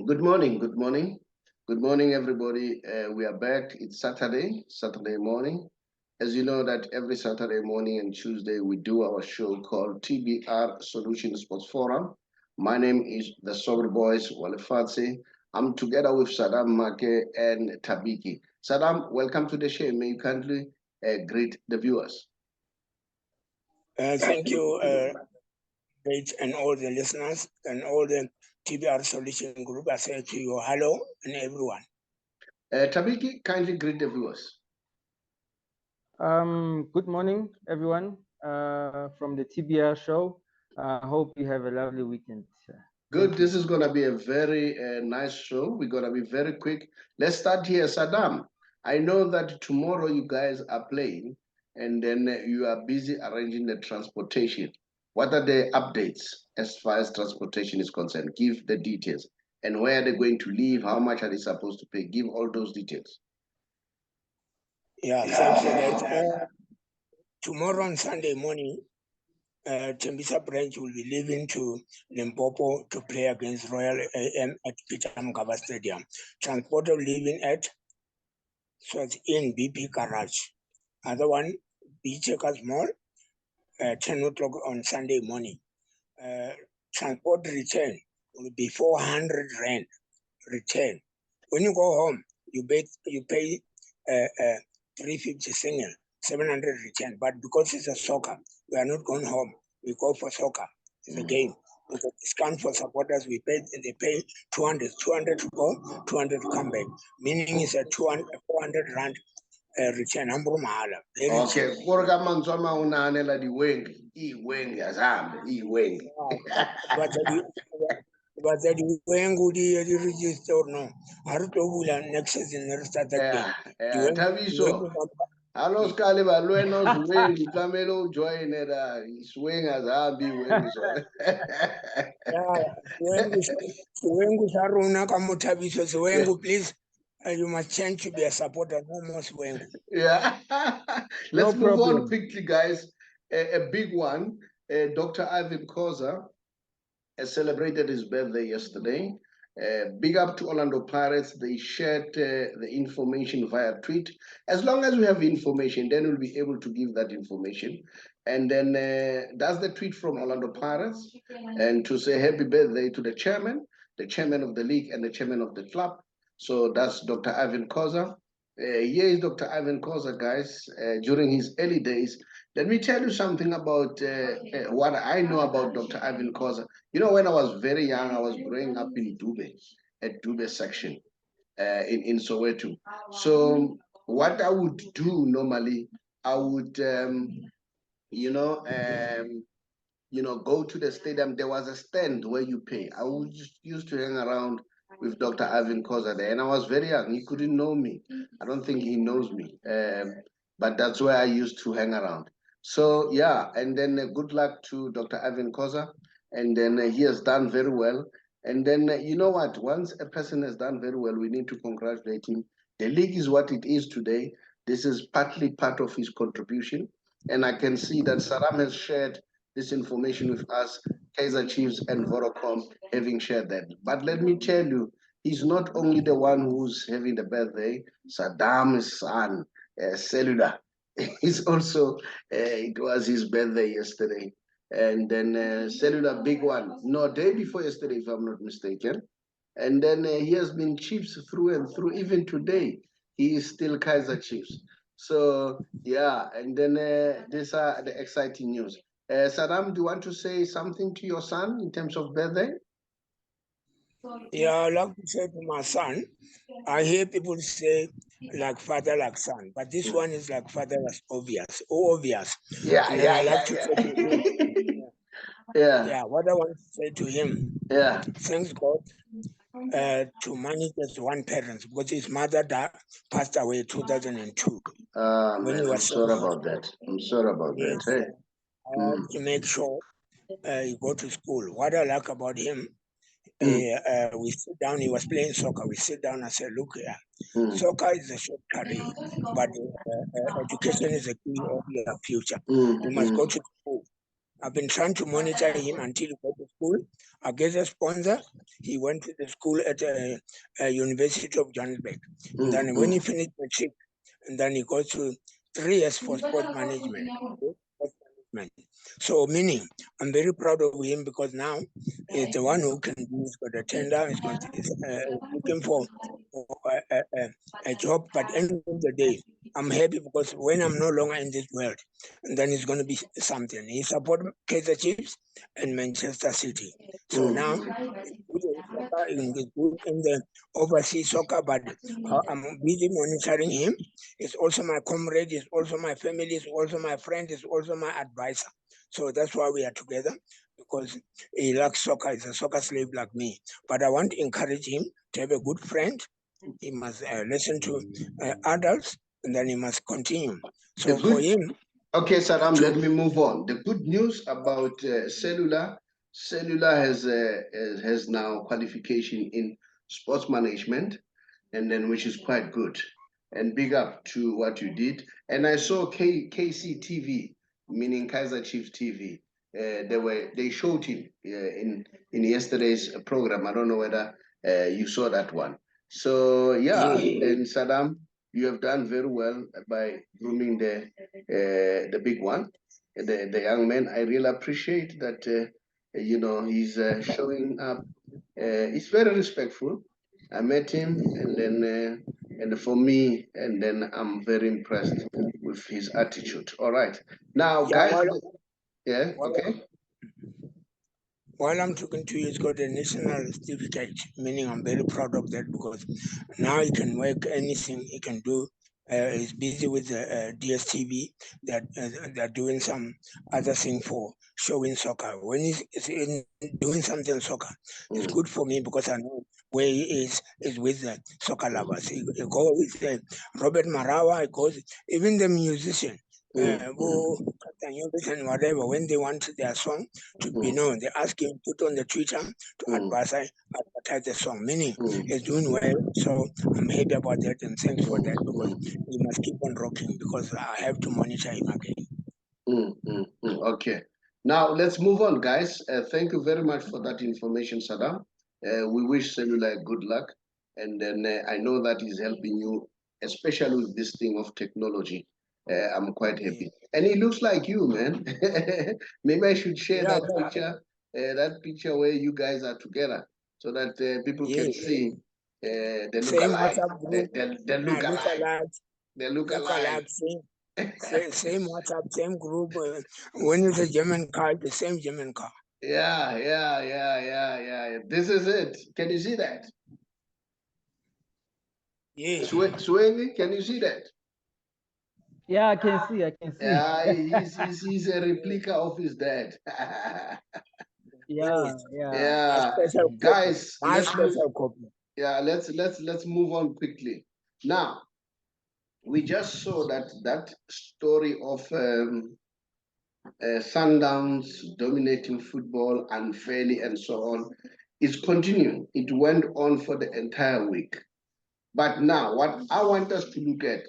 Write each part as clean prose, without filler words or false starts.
Good morning, good morning. Good morning, everybody. We are back. It's Saturday morning. As you know that every Saturday morning and Tuesday, we do our show called TBR Solution Sports Forum. My name is the Saubrey Boyz Walefatshe. I'm together with Sadaam Maake and Thabiki. Sadaam, welcome to the show. May you kindly greet the viewers. Thank you, Rich, and all the listeners and all the TBR Solution Group. I say to you, hello, and everyone. Thabiki, kindly greet the viewers. Good morning, everyone, from the TBR show. I hope you have a lovely weekend. Good. This is going to be a very nice show. We're going to be very quick. Let's start here. Sadaam, I know that tomorrow you guys are playing and then you are busy arranging the transportation. What are the updates as far as transportation is concerned? Give the details. And where are they going to live? How much are they supposed to pay? Give all those details. Yeah, thanks for that. Tomorrow on Sunday morning, Thabiso branch will be leaving to Limpopo to play against Royal AM at Peter Mokaba Stadium. Transport will leaving at, so it's in BP Garage. Other one, B Checkers Mall, 10 o'clock on Sunday morning. Transport return will be 400 Rand return. When you go home, you pay 350 single, 700 return. But because it's a soccer, we are not going home. We go for soccer. It's a game. With a discount for supporters, they pay 200 to go, 200 to come back. Meaning it's a 400 Rand return. Okay, Korga Manzoma unanela di wengi, wengi azambe, wengi. But the wengu di register no. Arutobula next season restart again. Thabiso. Allo skali ba lweno wengi kamelo join era swing azambi wengi so. Wengu saruna kamo Thabiso wengu please. You must change to be a supporter, no more Wengu. Yeah. Let's move on quickly, guys. A big one. Dr. Ivan Khoza celebrated his birthday yesterday. Big up to Orlando Pirates. They shared the information via tweet. As long as we have information, then we'll be able to give that information. And then that's the tweet from Orlando Pirates. And to say happy birthday to the chairman of the league, and the chairman of the club. So that's Dr. Ivan Khoza. Here is Dr. Ivan Khoza, guys. During his early days, let me tell you something about what I know about Dr. Ivan Khoza. You know, when I was very young, I was growing up in Dube, at Dube section in Soweto. So what I would do normally, I would, go to the stadium. There was a stand where you pay. I would just used to hang around with Dr. Ivan Khoza there, and I was very young. He couldn't know me. I don't think he knows me, but that's where I used to hang around. So yeah, and then good luck to Dr. Ivan Khoza, and then he has done very well. And then you know what? Once a person has done very well, we need to congratulate him. The league is what it is today. This is partly part of his contribution, and I can see that Sadaam has shared this information with us, Kaizer Chiefs and Vodacom having shared that. But let me tell you, he's not only the one who's having the birthday. Sadaam's son, Cellular, he's also, it was his birthday yesterday. And then Cellular, big one. No, day before yesterday, if I'm not mistaken. And then he has been Chiefs through and through. Even today, he is still Kaizer Chiefs. So, yeah, and then these are the exciting news. Sadaam, do you want to say something to your son in terms of birthday? Yeah, I like to say to my son, I hear people say like father, like son, but this one is like father, as obvious, obvious. Yeah, and yeah, I like yeah, to yeah. say to him, yeah, what I want to say to him, yeah. Thanks God to manage as one parent, because his mother passed away in 2002. Man, I'm sorry about that. I'm sorry about that. Hey. I have to make sure he go to school. What I like about him, we sit down, he was playing soccer. We sit down and say, look here, soccer is a short career, but education is a key of your future. You must go to school. I've been trying to monitor him until he go to school. I get a sponsor. He went to the school at University of Johannesburg. And then when he finished matric, and then he goes to 3 years for sports management. So meaning, I'm very proud of him because now he's the one who can do. He's got a tender. He's looking for a job. But end of the day, I'm happy because when I'm no longer in this world, and then it's going to be something. He supports Kaizer Chiefs and Manchester City. So now he's good in soccer, he's good in the overseas soccer, but I'm busy monitoring him. He's also my comrade, he's also my family, he's also my friend, he's also my advisor. So that's why we are together, because he likes soccer, he's a soccer slave like me. But I want to encourage him to have a good friend. He must listen to adults, and then he must continue. So for him. Okay, Sadaam, let me move on. The good news about Cellular has now qualification in sports management, and then which is quite good. And big up to what you did. And I saw KCTV, meaning Kaizer Chiefs TV. They showed him in yesterday's program. I don't know whether you saw that one. So yeah, and Sadaam, you have done very well by grooming the big one, the young man. I really appreciate that. He's showing up. He's very respectful. I met him, and for me, and then I'm very impressed with his attitude. All right, now, guys. Okay. While I'm talking to you, he's got a national certificate, meaning I'm very proud of that because now he can work anything he can do. He's busy with the DSTV. They're doing some other thing for showing soccer. When he's in doing something soccer, it's good for me because I know where he is with the soccer lovers. He goes with Robert Marawa, he goes, even the musician. And whatever, when they want their song to be known, they ask him put on the Twitter to advertise the song, meaning he's doing well. So I'm happy about that, and thanks for that, because we must keep on rocking because I have to monitor him again. Okay, now let's move on, guys. Thank you very much for that information, Sadaam. We wish Cellular good luck, and then I know that is helping you, especially with this thing of technology. I'm quite happy, and it looks like you, man. Maybe I should share that picture where you guys are together, so that people can see the look-alike. The look-alike. The look-alike. Same WhatsApp, same group. When it's a German car, the same German car. Yeah. This is it. Can you see that? Yeah. Sweeney, can you see that? Yeah, I can see. Yeah, he's a replica of his dad. Yeah. Guys, let's move on quickly. Now, we just saw that story of Sundowns dominating football unfairly and so on is continuing. It went on for the entire week. But now, what I want us to look at,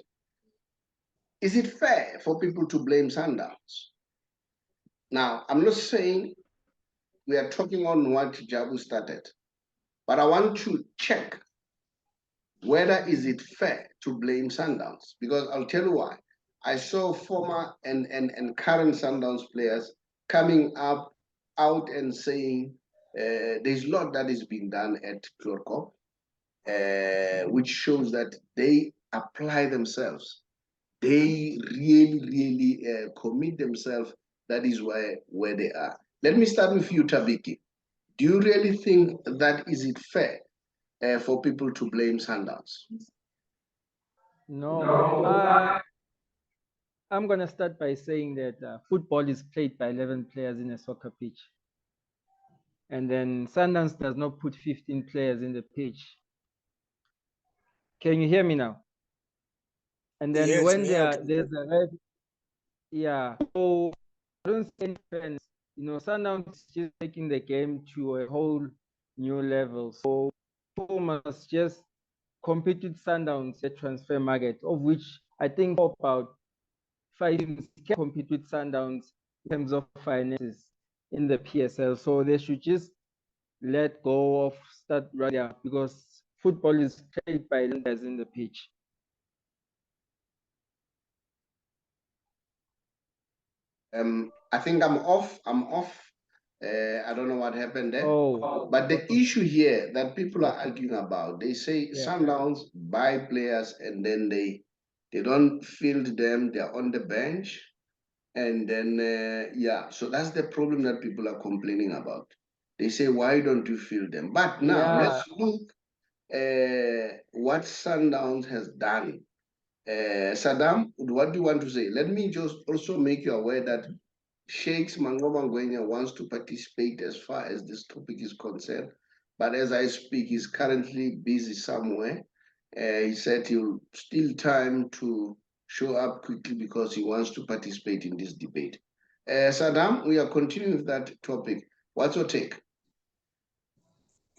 is it fair for people to blame Sundowns? Now, I'm not saying we are talking on what Jabu started, but I want to check whether is it fair to blame Sundowns, because I'll tell you why. I saw former and current Sundowns players coming out and saying there's a lot that is being done at Chlorkop, which shows that they apply themselves. They really commit themselves. That is where they are. Let me start with you, Thabiki. Do you really think that is it fair for people to blame Sundowns? No. I'm going to start by saying that football is played by 11 players in a soccer pitch. And then Sundowns does not put 15 players in the pitch. Can you hear me now? And then when there's a red, so I don't see any difference. Sundowns is just taking the game to a whole new level. So people must just compete with Sundowns at transfer market, of which I think about 5 teams can compete with Sundowns in terms of finances. in the PSL. So they should just let go of start right there, because football is played by leaders in the pitch. I think I'm off. I don't know what happened there. Oh, But the issue here that people are arguing about, they say yeah. Sundowns buy players and then they don't field them. They're on the bench, and then yeah. So that's the problem that people are complaining about. They say, why don't you field them? But now Yeah. let's look what Sundowns has done. Sadaam, what do you want to say? Let me just also make you aware that Sheikh's Manqoba Ngwenya wants to participate as far as this topic is concerned. But as I speak, he's currently busy somewhere. He said he'll steal time to show up quickly because he wants to participate in this debate. Sadaam, we are continuing with that topic. What's your take?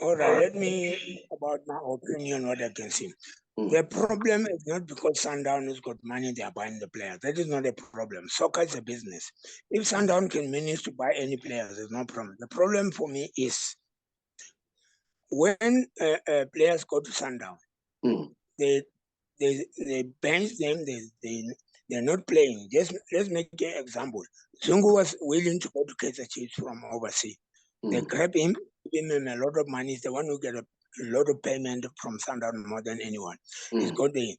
All right, let me about my opinion, what I can see. The problem is not because Sundown has got money, they are buying the players. That is not a problem. Soccer is a business. If Sundown can manage to buy any players, there's no problem. The problem for me is when players go to Sundown, they bench them, they're not playing. Just let's make an example. Zungu was willing to go to Kaizer Chiefs from overseas. They grab him, give him a lot of money. He's the one who get a lot of payment from Sundown more than anyone. He's got the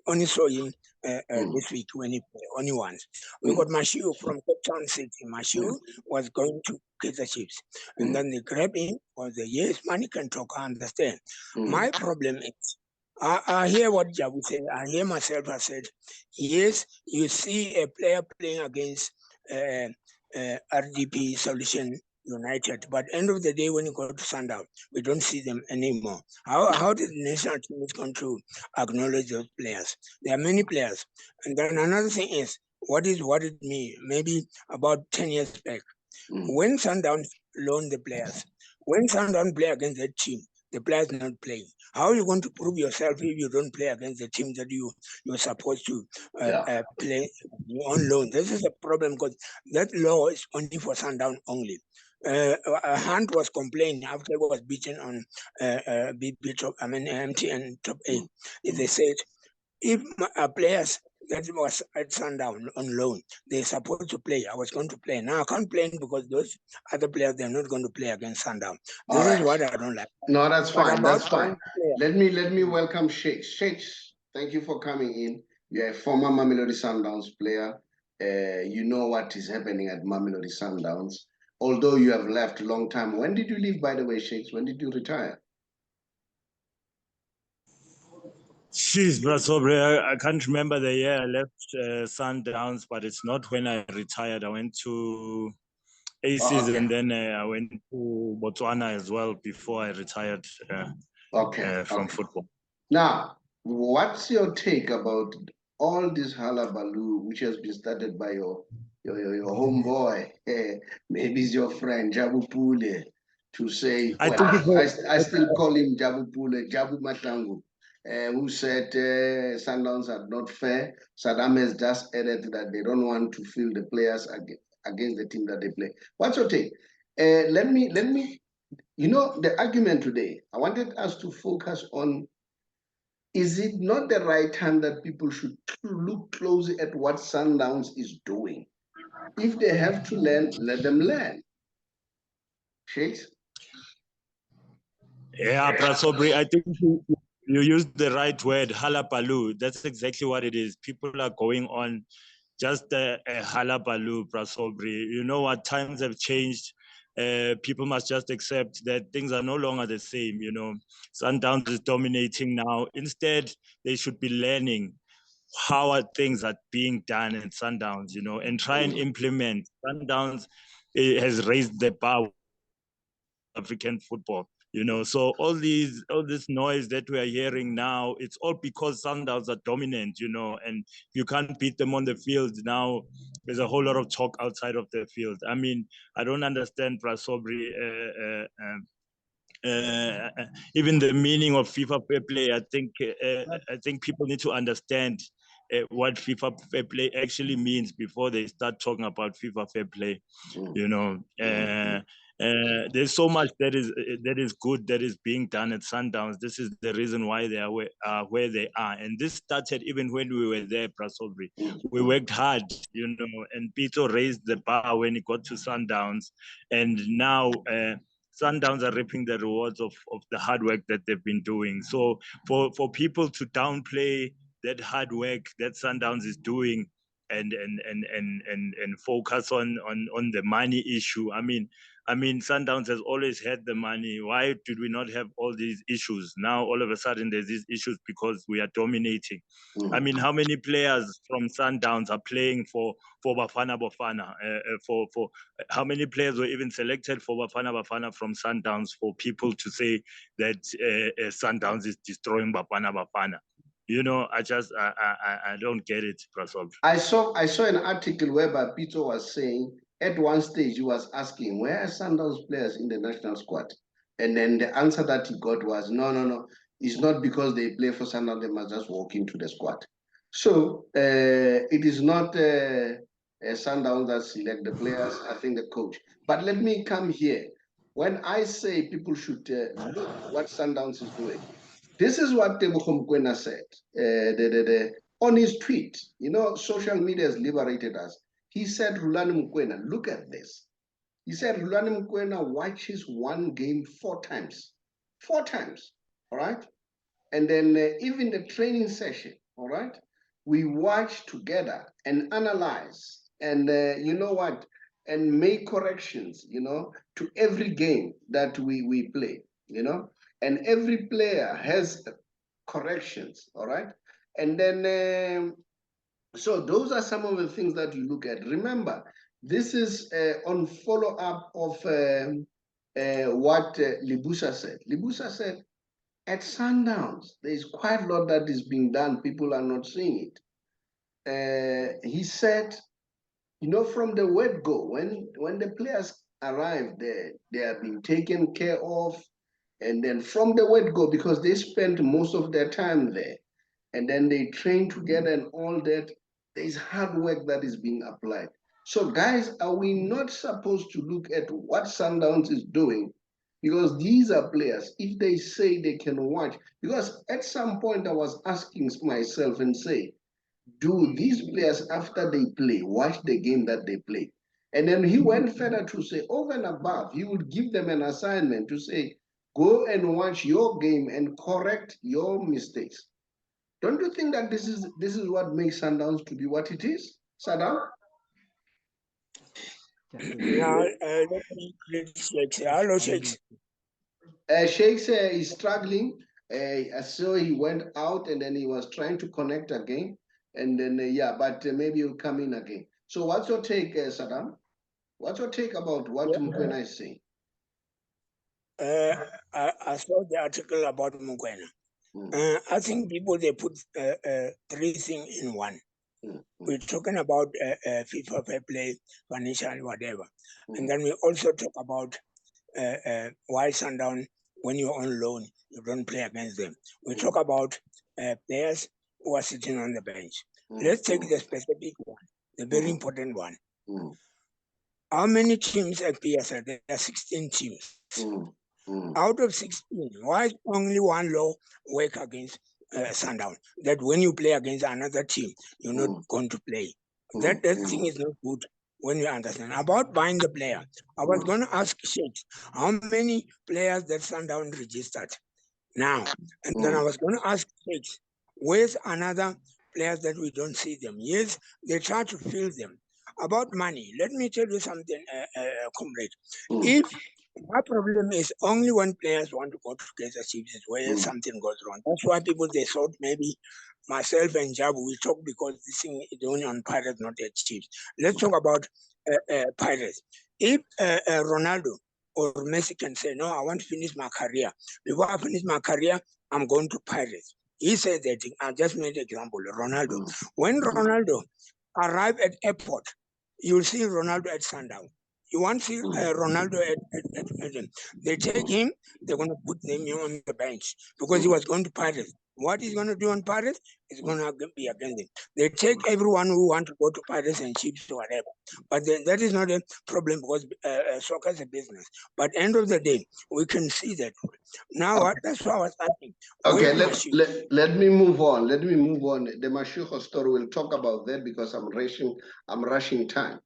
only saw him this week when he played, only once. We got Mashiu from Cape Town City. Mashiu was going to Kaizer Chiefs. And then they grab him, was the yes, money can talk, I understand. My problem is, I hear what Jabu said. I hear myself, I said, yes, you see a player playing against RDP Solution United, but end of the day, when you go to Sundown, we don't see them anymore. How did the national team is going to acknowledge those players? There are many players. And then another thing is, what worried me, maybe about 10 years back, when Sundown loan the players, when Sundown play against that team, the players not playing. How are you going to prove yourself if you don't play against the team that you're supposed to play on loan? This is a problem because that law is only for Sundown only. Hunt was complaining after he was beaten on MTN top 8. They said if players that was at Sundown on loan, they're supposed to play. I was going to play. Now I can't play because those other players, they're not going to play against Sundown. This is what I don't like. No, that's fine. That's fine. Let me welcome Sheikhs. Sheikhs, thank you for coming in. You're a former Mamelodi Sundowns player. You know what is happening at Mamelodi Sundowns. Although you have left a long time. When did you leave, by the way, Sheikhs? When did you retire? Jeez, bro, Saubrey, I can't remember the year I left Sundowns, but it's not when I retired. I went to ACs and then I went to Botswana as well before I retired from football. Now, what's your take about all this hullabaloo which has been started by your homeboy, maybe it's your friend Jabu Pule, to say, I still call him Jabu Pule, Jabu Matangu, who said Sundowns are not fair. Sadaam has just added that they don't want to field the players against the team that they play. What's your take? Let me, the argument today, I wanted us to focus on, is it not the right time that people should look closely at what Sundowns is doing? If they have to learn, let them learn. Sheikhs? Yeah, Prasobri, I think you used the right word, halapalu. That's exactly what it is. People are going on just a halapalu, Prasobri. You know what? Times have changed. People must just accept that things are no longer the same. Sundowns is dominating now. Instead, they should be learning how things are being done in Sundowns, and try and implement. Sundowns has raised the bar of African football. So all this noise that we are hearing now, it's all because Sundowns are dominant, and you can't beat them on the field now. There's a whole lot of talk outside of the field. I mean, I don't understand, Prasobri, even the meaning of FIFA fair play. I think people need to understand what FIFA fair play actually means before they start talking about FIFA fair play. You know, there's so much that is good that is being done at Sundowns. This is the reason why they are where they are, and this started even when we were there, Saubrey. We worked hard, you know, and Pito raised the bar when he got to Sundowns, and now Sundowns are reaping the rewards of the hard work that they've been doing. So for people to downplay that hard work that Sundowns is doing and focus on the money issue. I mean, Sundowns has always had the money. Why did we not have all these issues? Now all of a sudden there's these issues because we are dominating. I mean, how many players from Sundowns are playing for Bafana Bafana? For how many players were even selected for Bafana Bafana from Sundowns for people to say that Sundowns is destroying Bafana Bafana? You know, I don't get it, Prasob. I saw an article whereby Pito was saying at one stage he was asking, where are Sundowns players in the national squad? And then the answer that he got was, no. It's not because they play for Sundowns, they must just walk into the squad. So it is not Sundowns that select the players, I think the coach. But let me come here. When I say people should look what Sundowns is doing, this is what Ngwenya said on his tweet. You know, social media has liberated us. He said, Rulani Ngwenya, look at this. He said, Rulani Ngwenya watches one game 4 times. 4 times, all right? And then even the training session, all right? We watch together and analyze and you know what? And make corrections, you know, to every game that we play, you know? And every player has corrections, all right? And then, so those are some of the things that you look at. Remember, this is on follow-up of what Libusa said. Libusa said, at Sundowns, there's quite a lot that is being done. People are not seeing it. He said, you know, from the word go, when the players arrive there, they are being taken care of. And then from the word go, because they spend most of their time there, and then they train together and all that, there's hard work that is being applied. So guys, are we not supposed to look at what Sundowns is doing? Because these are players, if they say they can watch, because at some point I was asking myself and say, do these players, after they play, watch the game that they play? And then he went further to say, over and above, he would give them an assignment to say, go and watch your game and correct your mistakes. Don't you think that this is what makes Sundowns to be what it is, Sadaam? Yeah, let me greet Shakes. Hello, Shakes. Shakes is struggling. I saw he went out and then he was trying to connect again. And then, yeah, but maybe he'll come in again. So what's your take, Sadaam? What's your take about what Ngwenya is saying? I saw the article about Ngwenya. I think people, they put 3 things in one. We're talking about FIFA fair play, financial, whatever. And then we also talk about why Sundown, when you're on loan, you don't play against them. We talk about players who are sitting on the bench. Let's take the specific one, the very important one. How many teams at PSL? There are 16 teams. Out of 16, why only one law work against Sundown? That when you play against another team, you're not going to play. That thing is not good when you understand. About buying the player, I was going to ask Shakes, how many players that Sundown registered now? And then I was going to ask Shakes, where's another players that we don't see them? Yes, they try to fill them. About money, let me tell you something, comrade. If my problem is only when players want to go to Kaizer Chiefs is where something goes wrong. That's why people, they thought maybe myself and Jabu will talk, because this thing is only on Pirates, not at Chiefs. Let's talk about Pirates. If Ronaldo or Messi can say, no, I want to finish my career. Before I finish my career, I'm going to Pirates. He said that thing. I just made an example, Ronaldo. When Ronaldo arrived at airport, you'll see Ronaldo at Sundown. You want to see Ronaldo at they take him, they're going to put him on the bench because he was going to Pirates. what he's going to do on Paris is going to be against him. They take everyone who want to go to Paris and Chiefs or whatever. But then that is not a problem because soccer is a business. But end of the day, we can see that. Now, what? That's what I was asking. Okay, let me move on. Let me move on. The Mashuho story, we'll talk about that because I'm rushing time.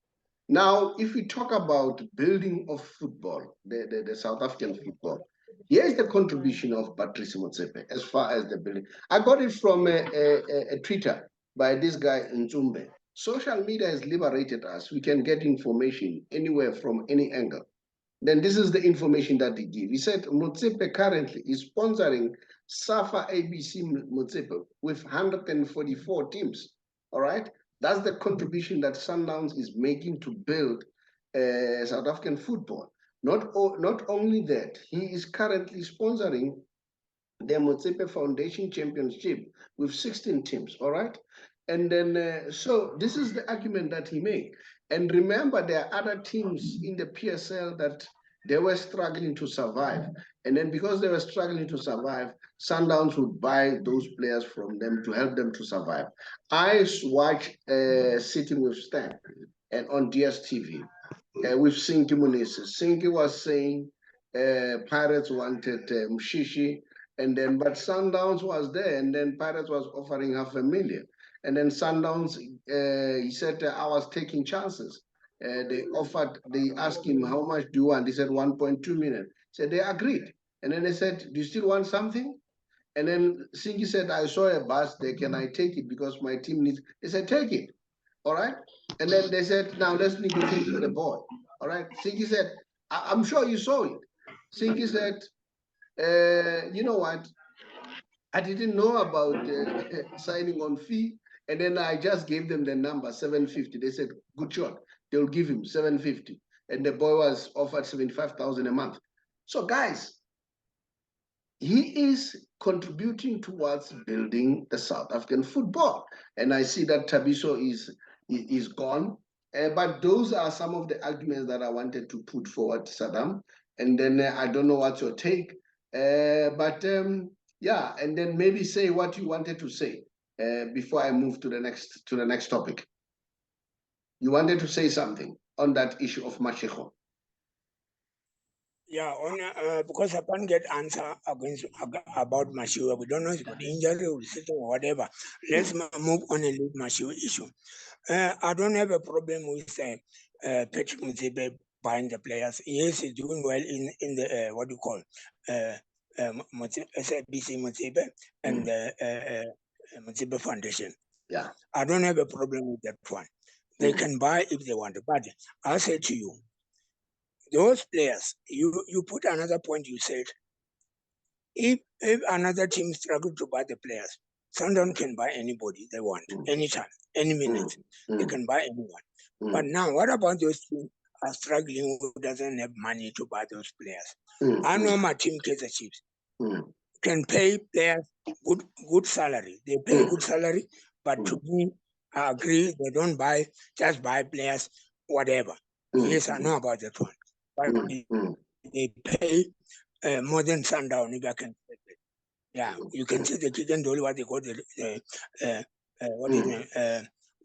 Now, if we talk about building of football, the South African football, here's the contribution of Patrice Motsepe as far as the building. I got it from a Twitter by this guy Nzumbe. Social media has liberated us. We can get information anywhere from any angle. Then this is the information that he gave. He said Motsepe currently is sponsoring SAFA ABC Motsepe with 144 teams. All right. That's the contribution that Sundowns is making to build South African football. Not only that, he is currently sponsoring the Motsepe Foundation Championship with 16 teams, all right? And then, so this is the argument that he made. And remember, there are other teams in the PSL that they were struggling to survive. And then because they were struggling to survive, Sundowns would buy those players from them to help them to survive. I watched Sitting with Stan and on DSTV with Sinki Munisi. Sinki was saying Pirates wanted Mshishi, and then but Sundowns was there, and then Pirates was offering $500,000. And then Sundowns, he said, I was taking chances. They asked him, how much do you want? He said, 1.2 million. So they agreed. And then they said, do you still want something? And then Sinki said, I saw a bus there, can I take it? Because my team needs, they said, take it. All right. And then they said, now let's negotiate with the board. All right. Sinki said, I'm sure you saw it. Sinki said, you know what? I didn't know about signing on fee. And then I just gave them the number, 750. They said, good shot. They'll give him 750. And the boy was offered 75,000 a month. So guys, he is contributing towards building the South African football. And I see that Thabiso is gone. But those are some of the arguments that I wanted to put forward, Sadaam. And then I don't know what's your take. Yeah, and then maybe say what you wanted to say before I move to the next topic. You wanted to say something on that issue of Mashuho. Yeah, because I can't get answer about Mashuho. We don't know if he got injury or something or whatever. Let's move on and leave Mashuho issue. I don't have a problem with Patrick Motsepe buying the players. Yes, he's doing well in the what do you call SABC Motsepe and the Motsepe Foundation. Yeah, I don't have a problem with that one. They can buy if they want to. But I say to you, those players, you put another point. You said if another team struggles to buy the players, Sundowns can buy anybody they want, anytime, any minute. They can buy anyone. But now, what about those teams are struggling who doesn't have money to buy those players? I know my team, Kaizer Chiefs, can pay players good salary. They pay good salary, but to me, I agree, they don't just buy players, whatever. Yes, I know about that one. But they pay more than Sundowns, if I can say that. Yeah, you can see the chicken dolly, what they call the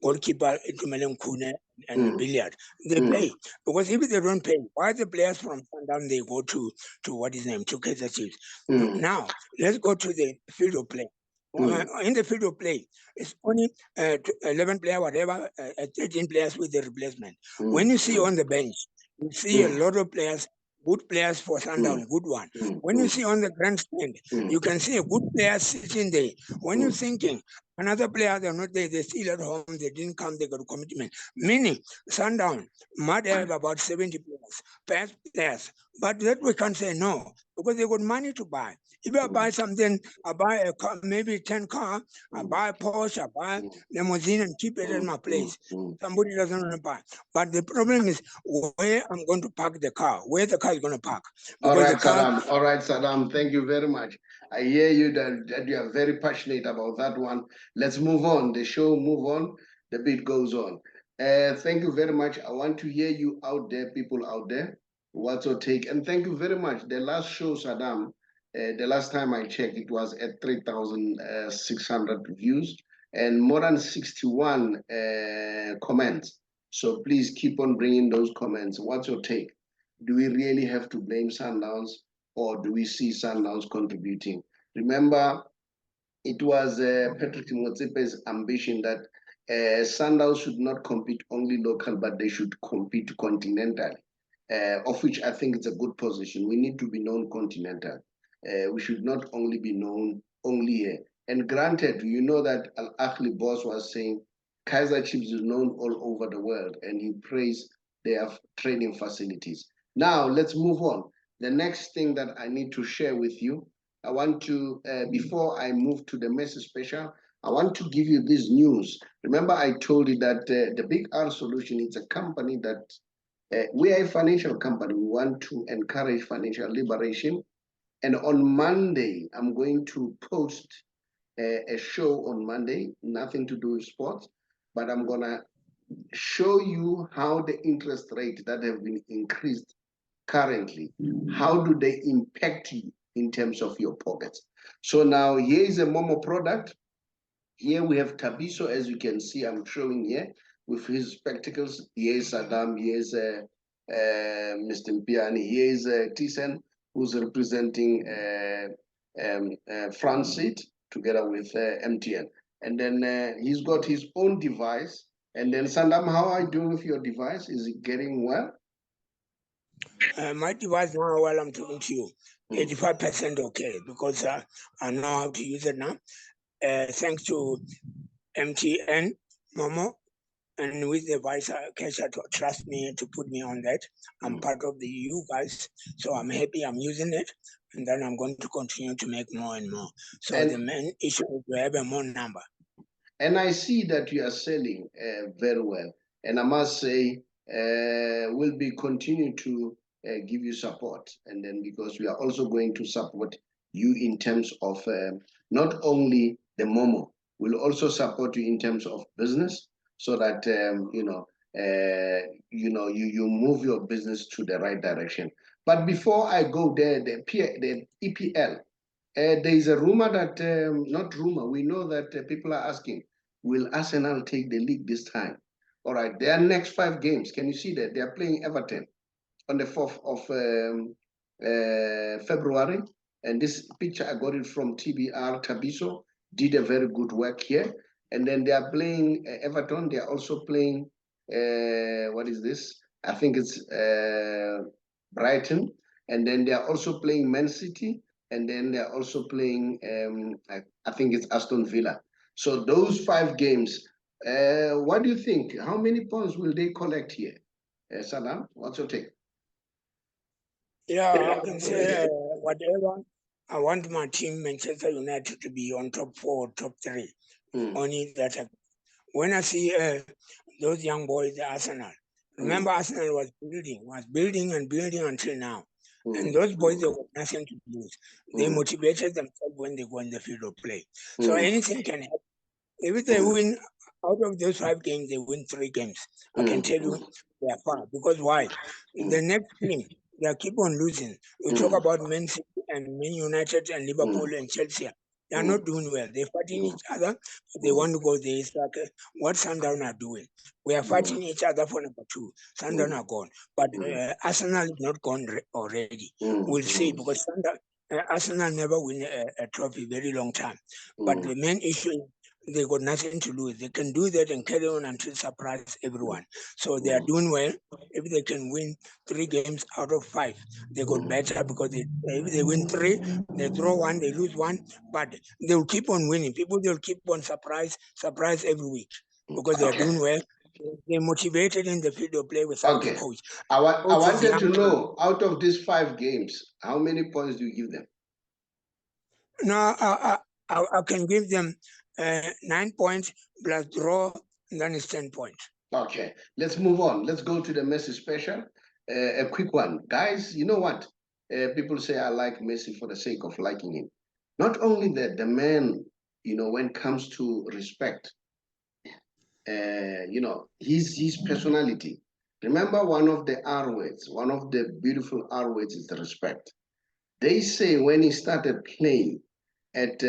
goalkeeper, Kune and billiard. They pay. Because if they don't pay, why the players from Sundowns, they go to what is name, to Kaizer Chiefs? Now, let's go to the field of play. In the field of play, it's only 11 players, whatever, 13 players with the replacement. When you see on the bench, you see a lot of players, good players for Sundowns, good one. When you see on the grandstand, you can see a good player sitting there. When you're thinking, another player, they're not there, they're still at home, they didn't come, they got a commitment. Meaning, Sundowns might have about 70 players, past players, but that we can't say no, because they got money to buy. If I buy something, I buy a car, maybe 10 car, I buy a Porsche, I buy limousine and keep it at my place. Somebody doesn't want to buy. But the problem is where I'm going to park the car, where the car is going to park. All right, Sadaam. All right, Sadaam. Thank you very much. I hear you that you are very passionate about that one. Let's move on. The show move on. The beat goes on. Thank you very much. I want to hear you out there, people out there. What's your take? And thank you very much. The last show, Sadaam, The last time I checked, it was at 3,600 views and more than 61 comments. So please keep on bringing those comments. What's your take? Do we really have to blame Sundowns, or do we see Sundowns contributing? Remember, it was Patrick Motsepe's ambition that Sundowns should not compete only local, but they should compete continental, of which I think it's a good position. We need to be known continental. We should not only be known only here. And granted, you know that Al Ahly boss was saying Kaiser Chiefs is known all over the world, and he praised their training facilities. Now, let's move on. The next thing that I need to share with you, I want to, before I move to the Messi special, I want to give you this news. Remember, I told you that the Big R Solution is a company that we are a financial company. We want to encourage financial liberation. And on Monday, I'm going to post a show on Monday, nothing to do with sports, but I'm going to show you how the interest rate that have been increased currently, how do they impact you in terms of your pockets. So now here is a Momo product. Here we have Thabiso, as you can see, I'm showing here with his spectacles. Here is Sadaam, here is Mr. Mpiani, here is Thyssen, who's representing Franceit together with MTN. And then he's got his own device. And then Sadaam, how are you doing with your device? Is it getting well? My device now, while I'm talking to you, 85% okay, because I know how to use it now. Thanks to MTN, Momo, and with the vice Kesha to trust me to put me on that. I'm part of the EU guys, so I'm happy I'm using it, and then I'm going to continue to make more and more. So And the main issue is to have a more number. And I see that you are selling very well. And I must say, we'll be continuing to give you support. And then because we are also going to support you in terms of not only the Momo, we'll also support you in terms of business, so that you move your business to the right direction. But before I go there, the EPL. There is a rumor that, not rumor, we know that people are asking, will Arsenal take the league this time? All right, their next 5 games, can you see that? They are playing Everton on the 4th of February. And this picture, I got it from TBR. Thabiso did a very good work here. And then they are playing Everton. They are also playing, what is this? I think it's Brighton. And then they are also playing Man City. And then they're also playing, I think it's Aston Villa. So those 5 games, what do you think? How many points will they collect here? Sadaam, what's your take? Yeah, I can say whatever. I want my team, Manchester United, to be on top 4, top 3. Only that. When I see those young boys, Arsenal, remember Arsenal was building and building until now. And those boys, they got nothing to lose. They motivated themselves when they go in the field of play. So anything can happen. If they win, out of those 5 games, they win 3 games. I can tell you they are far. Because why? The next team, they keep on losing. We talk about Man City and Man United and Liverpool and Chelsea. They are not doing well. They're fighting each other. They want to go there. It's like what Sundowns are doing. We are fighting each other for number 2. Sundowns are gone. But Arsenal is not gone already. We'll see, because Arsenal never win a trophy very long time. But the main issue is they got nothing to lose. They can do that and carry on until surprise everyone. So they are doing well. If they can win 3 games out of 5, they got better, because if they win 3, they draw 1, they lose 1, but they will keep on winning. People, they'll keep on surprise every week, because they are doing well. They're motivated in the field of play without the coach. I wanted to know, out of these 5 games, how many points do you give them? No, I can give them 9 points plus draw, and then it's 10 points. Okay, let's move on. Let's go to the Messi special. A quick one. Guys, you know what? People say I like Messi for the sake of liking him. Not only that, the man, when it comes to respect, his personality. Remember, one of the R words, one of the beautiful R words is the respect. They say when he started playing at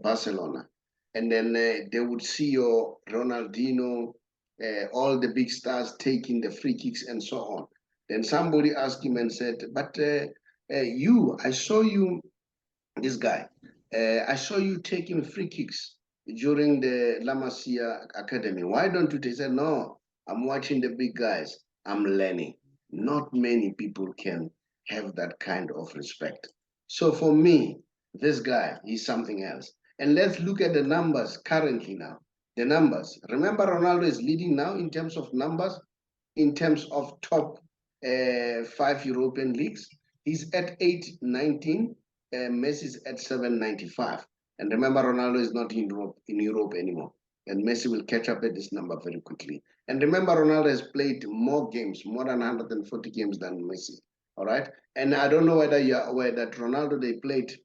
Barcelona, and then they would see your Ronaldinho, all the big stars taking the free kicks and so on. Then somebody asked him and said, but I saw you, this guy, I saw you taking free kicks during the La Masia Academy. Why don't you? He said, no, I'm watching the big guys. I'm learning. Not many people can have that kind of respect. So for me, this guy is something else. And let's look at the numbers currently now. The numbers. Remember, Ronaldo is leading now in terms of numbers, in terms of top 5 European leagues. He's at 819. Messi is at 795. And remember, Ronaldo is not in Europe anymore. And Messi will catch up at this number very quickly. And remember, Ronaldo has played more games, more than 140 games than Messi. All right. And I don't know whether you're aware that Ronaldo, they played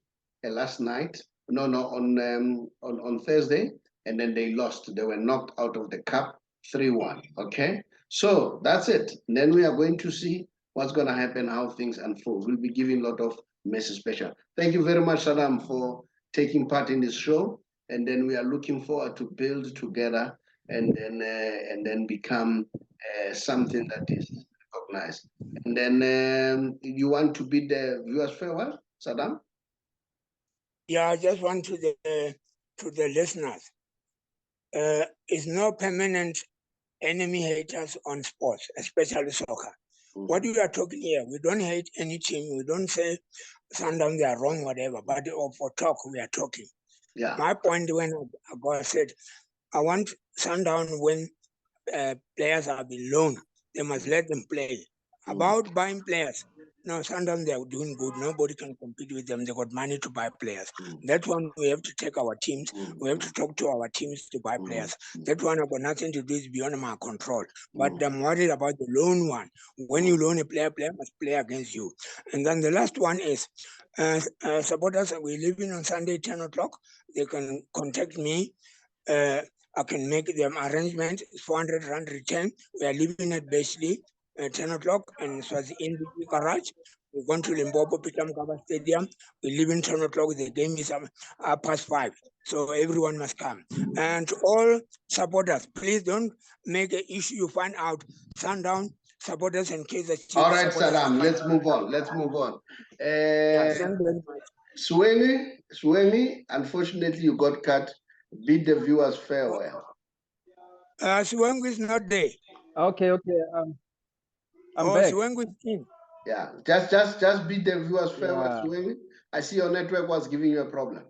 last night. No, on Thursday. And then they lost. They were knocked out of the cup 3-1. Okay. So that's it. And then we are going to see what's going to happen, how things unfold. We'll be giving a lot of Messi special. Thank you very much, Sadaam, for taking part in this show. And then we are looking forward to build together and then become something that is recognized. And then you want to bid the viewers farewell, Sadaam? Yeah, I just want to the listeners. It's no permanent enemy haters on sports, especially soccer. What we are talking here, we don't hate any team. We don't say Sundowns they are wrong, whatever. But for talk, we are talking. Yeah. My point when I said, I want Sundown when players are being loaned, they must let them play. About buying players, no, Sundowns they are doing good. Nobody can compete with them. They got money to buy players. That one we have to take our teams. We have to talk to our teams to buy players. That one got nothing to do is beyond my control. But I'm worried about the loan one. When you loan a player must play against you. And then the last one is supporters. We're leaving on Sunday 10 o'clock. They can contact me. I can make them arrangement. 400 rand return. We are leaving at Bashley. 10 o'clock, and it was in the garage. We're going to Limpopo, Pitamkaba Stadium. We leave in 10 o'clock. The game is past 5. So everyone must come. And to all supporters, please don't make an issue. You find out Sundown supporters and Kaizer Chiefs. All right, Sadaam, let's move on. Let's move on. Thank you very much. Swemi, unfortunately, you got cut. Bid the viewers farewell. Swengu is not there. Okay. I'm back. Swengu is in. Yeah, just bid the viewers farewell, Yeah. Swemi. I see your network was giving you a problem.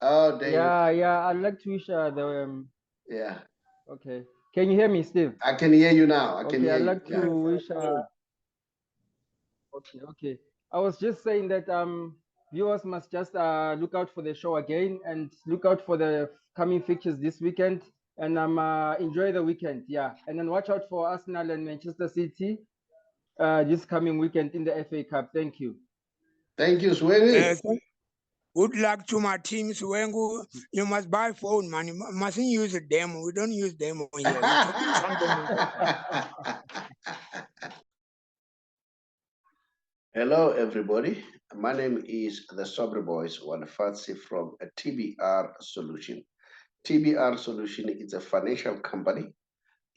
Oh, there Yeah. I'd like to wish the yeah. Okay. Can you hear me, Steve? I can hear you now. I'd like to wish Okay. I was just saying that viewers must just look out for the show again and look out for the coming fixtures this weekend and enjoy the weekend. Yeah. And then watch out for Arsenal and Manchester City this coming weekend in the FA Cup. Thank you. Thank you, Swemi. Good luck to my team, Swengu. You must buy phone, man. You mustn't use a demo. We don't use demo here. We're talking something. Hello, everybody. My name is the Saubrey Boyz Walefatshe from a TBR Solution. TBR Solution is a financial company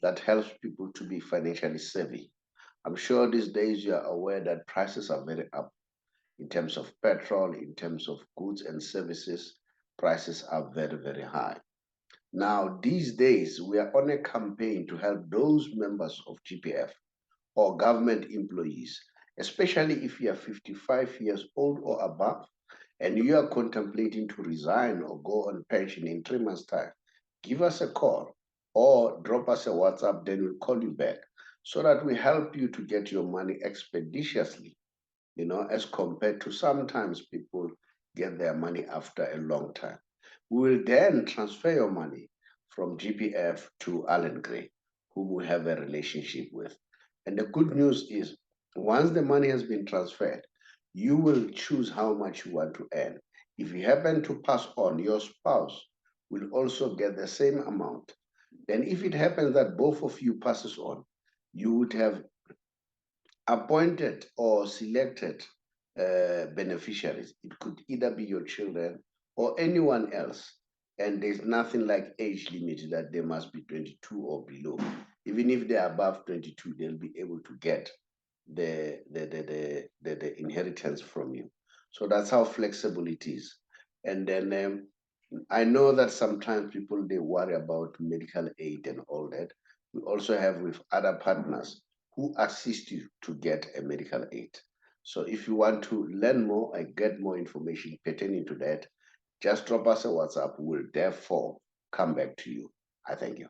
that helps people to be financially savvy. I'm sure these days you are aware that prices are very up. In terms of petrol, in terms of goods and services, prices are very, very high. Now, these days, we are on a campaign to help those members of GPF or government employees, especially if you are 55 years old or above, and you are contemplating to resign or go on pension in 3 months' time. Give us a call or drop us a WhatsApp, then we'll call you back so that we help you to get your money expeditiously, as compared to sometimes people get their money after a long time. We will then transfer your money from GPF to Allen Gray, whom we have a relationship with. And the good news is, once the money has been transferred, you will choose how much you want to earn. If you happen to pass on, your spouse will also get the same amount. Then if it happens that both of you passes on, you would have appointed or selected beneficiaries. It could either be your children or anyone else. And there's nothing like age limit that they must be 22 or below. Even if they're above 22, they'll be able to get the inheritance from you. So that's how flexible it is. And then I know that sometimes people, they worry about medical aid and all that. We also have with other partners who assist you to get a medical aid. So if you want to learn more and get more information pertaining to that, just drop us a WhatsApp. We'll therefore come back to you. I thank you.